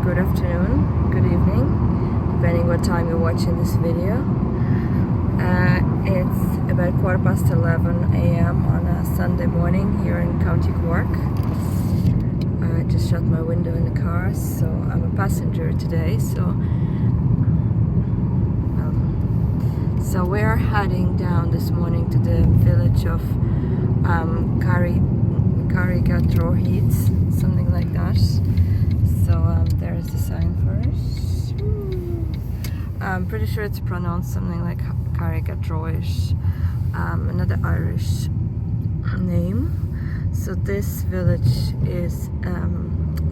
good afternoon, good evening, depending what time you're watching this video. It's about 11:15 a.m. on a Sunday morning here in County Cork. I just shut my window in the car, so I'm a passenger today. So we're heading down this morning to the village of Carrigadrohid, something like that. So there's the sign for it. I'm pretty sure it's pronounced something like Carrigadrohid, another Irish name. So this village is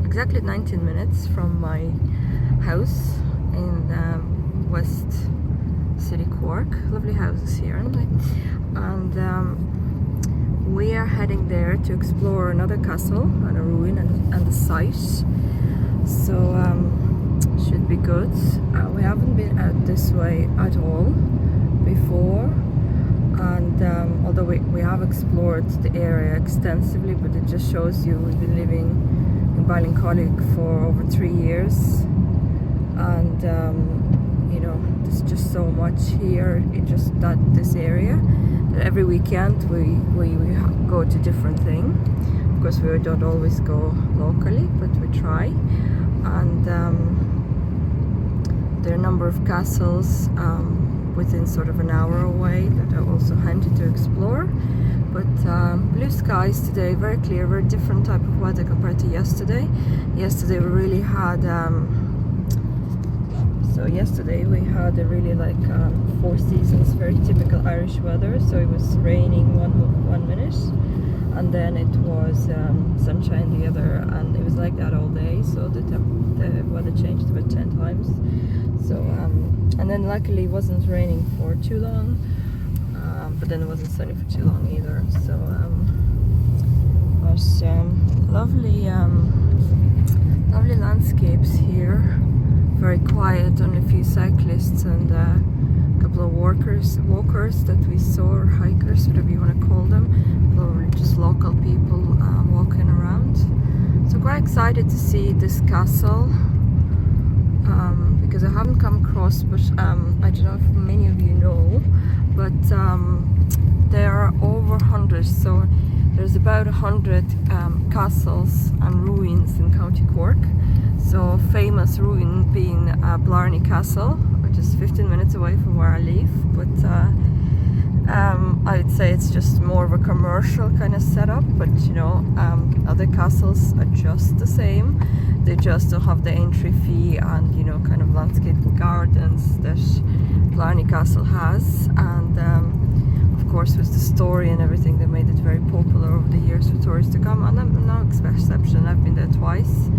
exactly 19 minutes from my house in West City Cork. Lovely houses here, aren't they? And we are heading there to explore another castle and a ruin and the site. So should be good. We haven't been out this way at all before, and although we have explored the area extensively, but it just shows you we've been living in Ballincollig for over 3 years, and you know, there's just so much here in just this area that every weekend we go to different thing. Of course, we don't always go locally, but we try. And there are a number of castles within sort of an hour away that are also handy to explore. But blue skies today, very clear, very different type of weather compared to yesterday. Yesterday we really had yesterday we had a really like 4 seasons, very typical Irish weather. So it was raining one minute, and then it was sunshine the other, and it was like that all day. So the weather changed about 10 times. So and then luckily it wasn't raining for too long, but then it wasn't sunny for too long either. So was lovely landscapes here. Very quiet, only a few cyclists and a couple of walkers that we saw, or hikers, whatever you want to call them, probably just local people walking around. So quite excited to see this castle because I haven't come across, but I don't know if many of you know, but there are over 100, so there's about 100 castles and ruins in County Cork. So famous ruin being Blarney Castle, which is 15 minutes away from where I live, but I would say it's just more of a commercial kind of setup. But you know, other castles are just the same. They just don't have the entry fee and, you know, kind of landscape gardens that Blarney Castle has. And of course, with the story and everything, they made it very popular over the years for tourists to come. And I'm no exception. I've been there twice.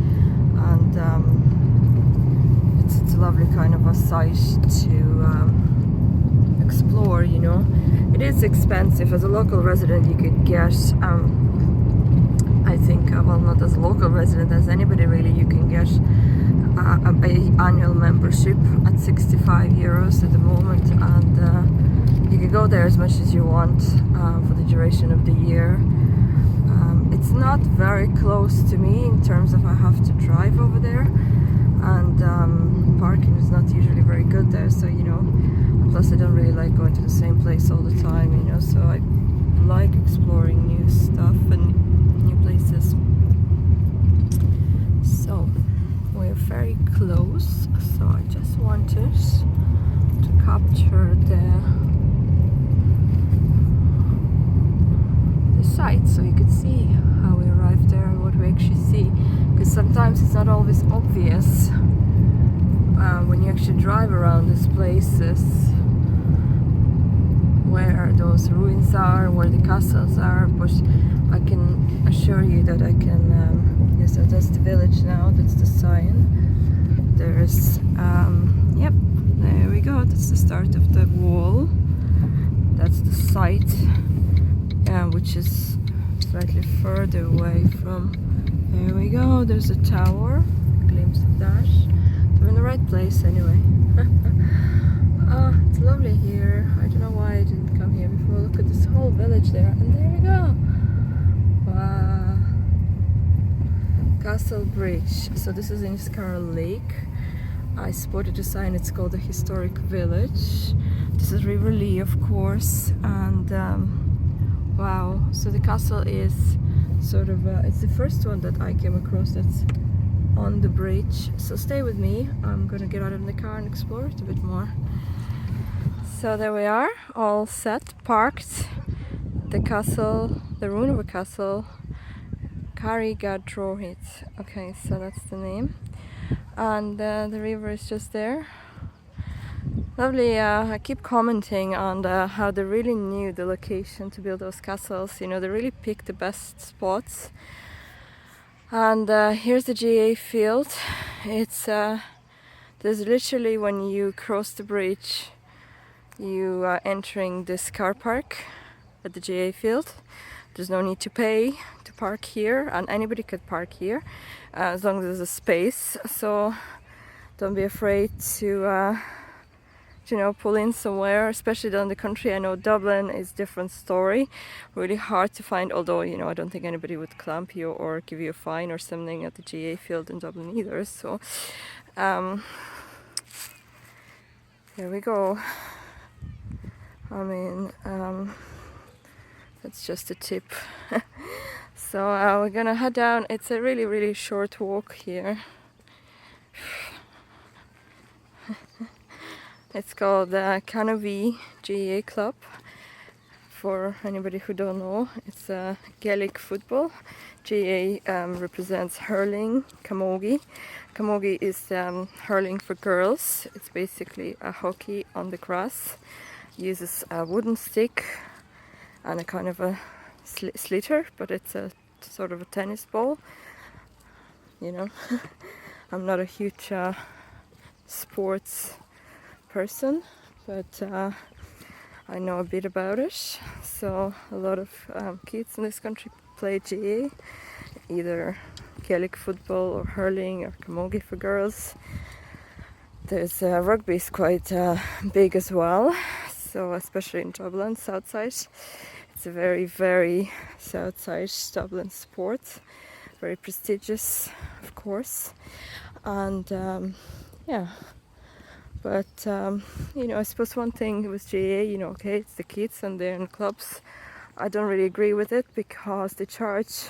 And it's a lovely kind of a site to explore, you know. It is expensive. As a local resident, you could get, I think, well, not as a local resident, as anybody really, you can get an annual membership at 65 euros at the moment, and you can go there as much as you want for the duration of the year. It's not very close to me in terms of I have to drive over there, and parking is not usually very good there, so you know, plus I don't really like going to the same place all the time, you know, so I like exploring new stuff and new places. So we're very close, so I just wanted to capture the site so you could see how we arrived there and what we actually see, because sometimes it's not always obvious when you actually drive around these places where those ruins are, where the castles are. But I can assure you that I can yes, so that's the village now, that's the sign. There's yep, there we go, that's the start of the wall, that's the site, which is slightly further away from. There we go, there's a tower, a glimpse of that. We're in the right place anyway. It's lovely here. I don't know why I didn't come here before. Look at this whole village there, and there we go. Wow. Castle Bridge. So this is in Scar Lake. I spotted a sign, it's called the Historic Village. This is River Lee, of course, and wow, so the castle is sort of, it's the first one that I came across that's on the bridge. So stay with me, I'm gonna get out of the car and explore it a bit more. So there we are, all set, parked. The castle, the ruin of a castle, Carrigadrohid. Okay, so that's the name. And the river is just there. Lovely. I keep commenting on how they really knew the location to build those castles. You know, they really picked the best spots. And here's the GA field. It's there's literally, when you cross the bridge, you are entering this car park at the GA field. There's no need to pay to park here, and anybody could park here as long as there's a space. So don't be afraid to you know, pull in somewhere, especially down the country. I know Dublin is different story, really hard to find, although, you know, I don't think anybody would clamp you or give you a fine or something at the GA field in Dublin either. So here we go. I mean, that's just a tip. So we're gonna head down. It's a really short walk here. It's called the County GA Club. For anybody who don't know, it's Gaelic football. GA represents hurling, camogie. Camogie is hurling for girls. It's basically a hockey on the grass. Uses a wooden stick and a kind of a sliotar, but it's a sort of a tennis ball. You know, I'm not a huge sports person, but I know a bit about it. So a lot of kids in this country play GA, either Gaelic football or hurling or camogie for girls. There's rugby is quite big as well. So especially in Dublin, south side, it's a very south side Dublin sport, very prestigious, of course, and yeah. But you know, I suppose one thing with GA, you know, okay, it's the kids and they're in clubs. I don't really agree with it because they charge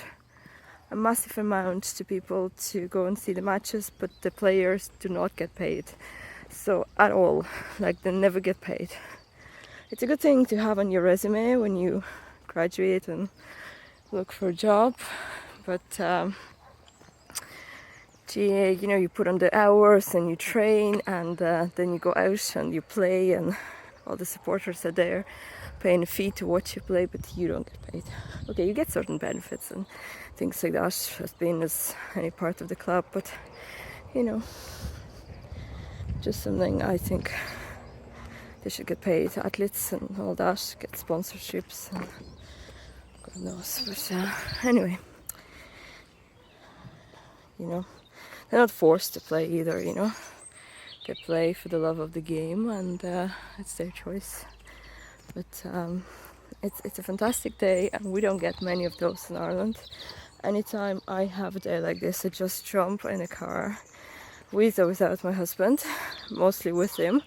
a massive amount to people to go and see the matches, but the players do not get paid, so at all, like they never get paid. It's a good thing to have on your resume when you graduate and look for a job, but GA, you know, you put on the hours and you train, and then you go out and you play, and all the supporters are there paying a fee to watch you play, but you don't get paid. Okay, you get certain benefits and things like that as being as any part of the club, but you know, just something I think they should get paid. Athletes and all that get sponsorships and God knows. But anyway, you know, they're not forced to play either, you know. They play for the love of the game, and it's their choice. But it's a fantastic day, and we don't get many of those in Ireland. Anytime I have a day like this, I just jump in a car, with or without my husband, mostly with him.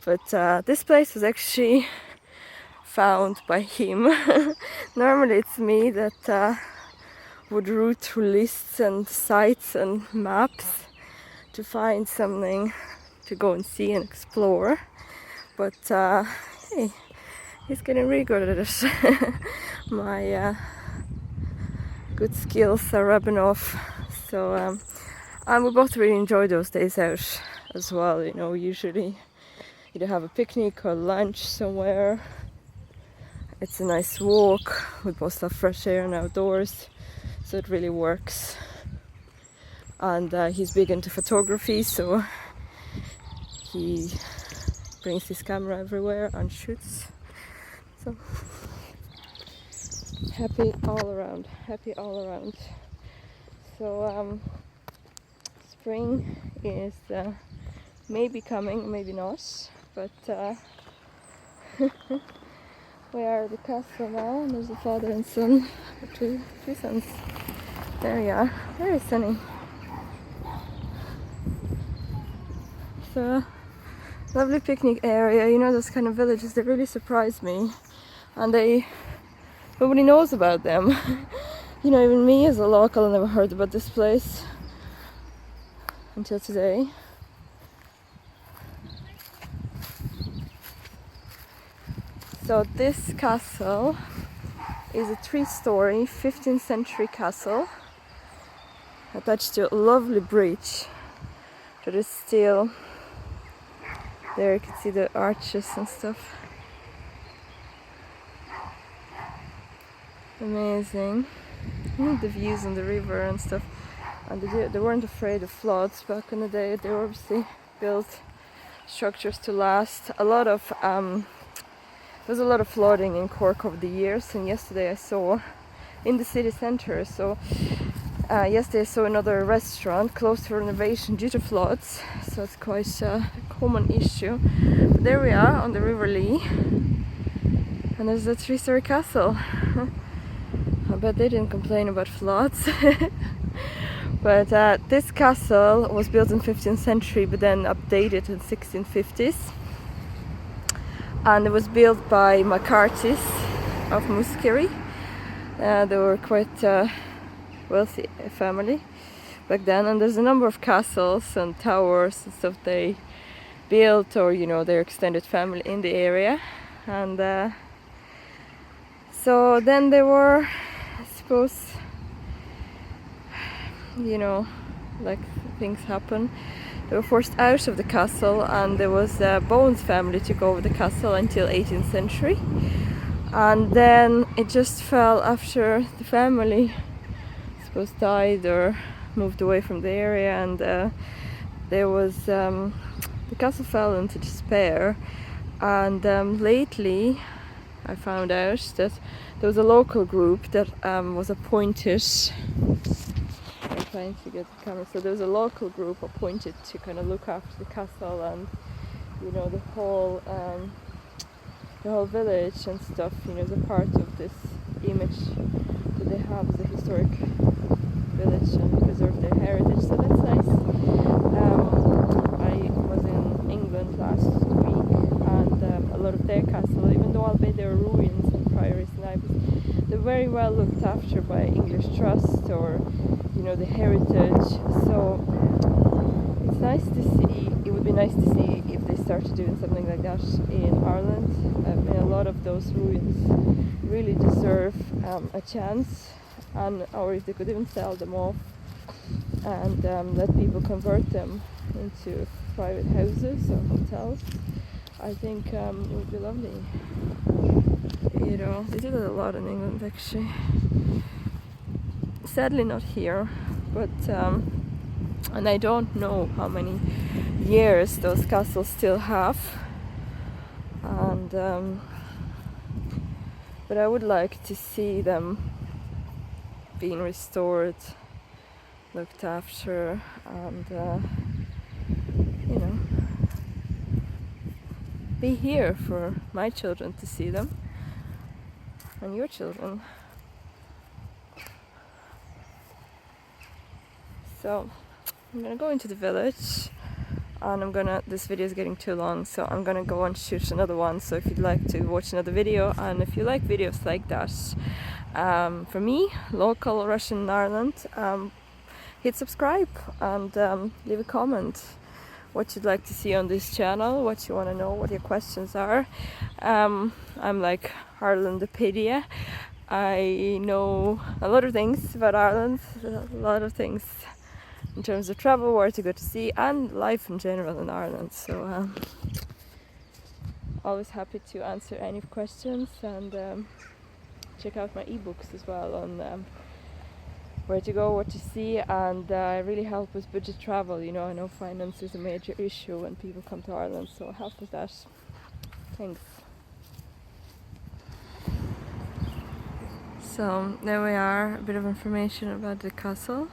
But this place was actually found by him. Normally it's me that would route through lists and sites and maps to find something to go and see and explore. But hey, he's getting really good at it. My good skills are rubbing off. So and we both really enjoy those days out as well. You know, usually either have a picnic or lunch somewhere. It's a nice walk. We both love fresh air and outdoors, so it really works. And he's big into photography, so he brings his camera everywhere and shoots. So happy all around, happy all around. So spring is maybe coming, maybe not, but we are at the castle now, and there's a father and son, two sons. There you are, very sunny. lovely picnic area. You know, those kind of villages, they really surprise me, and nobody knows about them. You know, even me as a local, I never heard about this place until today. So this castle is a 3-story 15th century castle attached to a lovely bridge that is still there. You can see the arches and stuff. Amazing. The views on the river and stuff. And they weren't afraid of floods back in the day. They obviously built structures to last. There's a lot of flooding in Cork over the years, and yesterday I saw in the city centre. Yesterday I saw another restaurant closed for renovation due to floods, so it's quite a common issue. But there we are on the River Lee, and there's a 3-story castle. I bet they didn't complain about floods. But this castle was built in 15th century, but then updated in 1650s. And it was built by MacCarthys of Muskerry. They were quite wealthy family back then, and there's a number of castles and towers and stuff they built, or you know, their extended family in the area. And so then they were, I suppose, you know, like things happen. They were forced out of the castle, and there was a Bowens family took over the castle until 18th century, and then it just fell after the family, I suppose, died or moved away from the area, and there was the castle fell into despair. And lately I found out that there was a local group that was appointed. I'm trying to get the camera. So there was a local group appointed to kind of look after the castle and, you know, the whole village and stuff. You know, as a part of this image that they have as a historic village and preserve their heritage. So that's nice. I was in England last week, and a lot of their castle, even though albeit there are ruins and priories and abbeyes, they're very well looked after by English Trust, or you know, the heritage. So it's nice to see. It would be nice to see if they started doing something like that in Ireland. I mean, a lot of those ruins really deserve a chance, and or if they could even sell them off and let people convert them into private houses or hotels. I think it would be lovely. You know, they do that a lot in England actually. Sadly not here, but and I don't know how many years those castles still have, and but I would like to see them being restored, looked after, and you know, be here for my children to see them and your children. So I'm gonna go into the village, and this video is getting too long, so I'm gonna go and shoot another one. So if you'd like to watch another video, and if you like videos like that for me, local Russian in Ireland, hit subscribe and leave a comment what you'd like to see on this channel, what you want to know, what your questions are. I'm like Irelandopedia. I know a lot of things about Ireland, a lot of things in terms of travel, where to go to see, and life in general in Ireland. So always happy to answer any questions, and check out my ebooks as well on where to go, what to see, and I really help with budget travel. You know, I know finance is a major issue when people come to Ireland, so I help with that. Thanks. So there we are, a bit of information about the castle.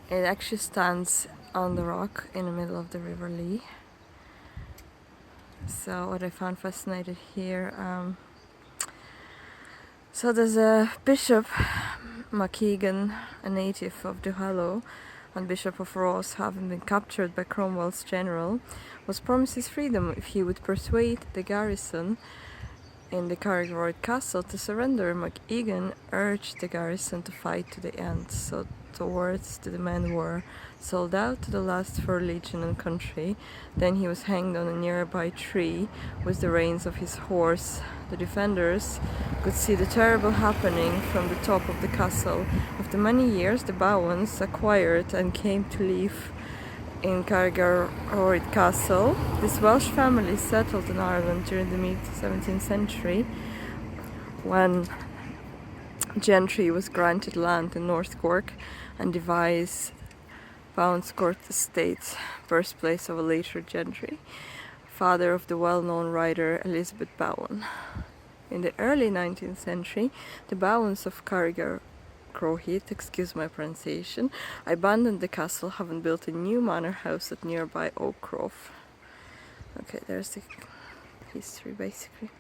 It actually stands on the rock in the middle of the River Lee. So what I found fascinating here, so there's a bishop, McKeegan, a native of Duhallow, and Bishop of Ross, having been captured by Cromwell's general, was promised his freedom if he would persuade the garrison in the Carrigadrohid Castle to surrender. MacEgan urged the garrison to fight to the end, so towards the men were sold out to the last for religion and country. Then he was hanged on a nearby tree with the reins of his horse. The defenders could see the terrible happening from the top of the castle. After many years, the Bowens acquired and came to live in Carrigadrohid Castle. This Welsh family settled in Ireland during the mid-17th century, when gentry was granted land in North Cork and devised Bowens Court estate, birthplace of a later gentry, father of the well-known writer Elizabeth Bowen. In the early 19th century, the Bowens of Carrigadrohid, excuse my pronunciation, abandoned the castle, having built a new manor house at nearby outcrop. Okay, there's the history basically.